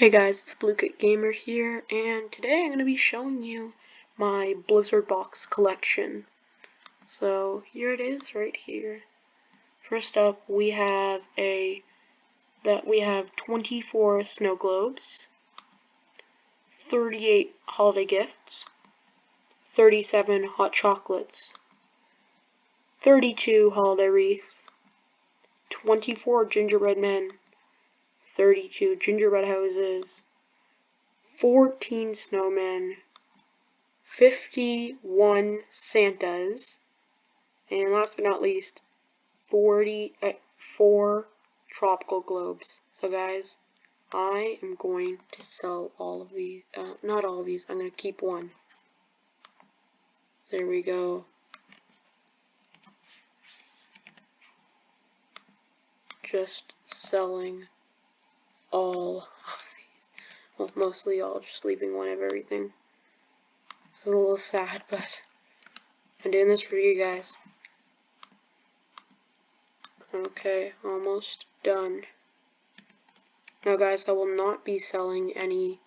Hey guys, it's blooket Gamer here, and today I'm going to be showing you my Blizzard box collection. So here it is, right here. First up, we have 24 snow globes, 38 holiday gifts, 37 hot chocolates, 32 holiday wreaths, 24 gingerbread men, 32 gingerbread houses, 14 snowmen, 51 Santas, and last but not least, 44 tropical globes. So guys, I am going to sell all of these, not all of these, I'm going to keep one. There we go. Just selling all of these. Well, mostly all, just leaving one of everything. This is a little sad, but I'm doing this for you guys. Okay, almost done. Now guys, I will not be selling any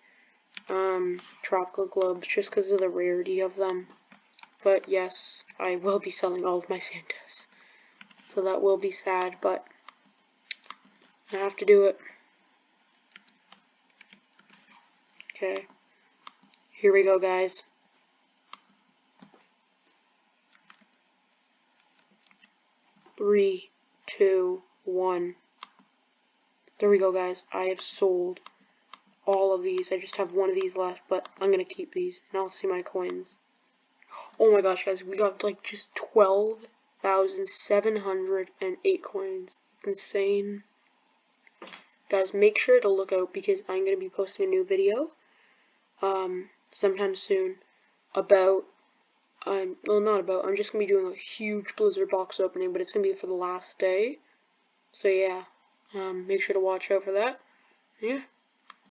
tropical globes just because of the rarity of them. But yes, I will be selling all of my Santas. So that will be sad, but I have to do it. Okay, here we go guys. Three, two, one. There we go guys. I have sold all of these. I just have one of these left, but I'm gonna keep these and I'll see my coins. Oh my gosh guys, we got like just 12,708 coins. Insane. Guys, make sure to look out because I'm gonna be posting a new video sometime soon about I'm just gonna be doing a huge Blizzard box opening, but it's gonna be for the last day. So yeah, make sure to watch out for that. Yeah.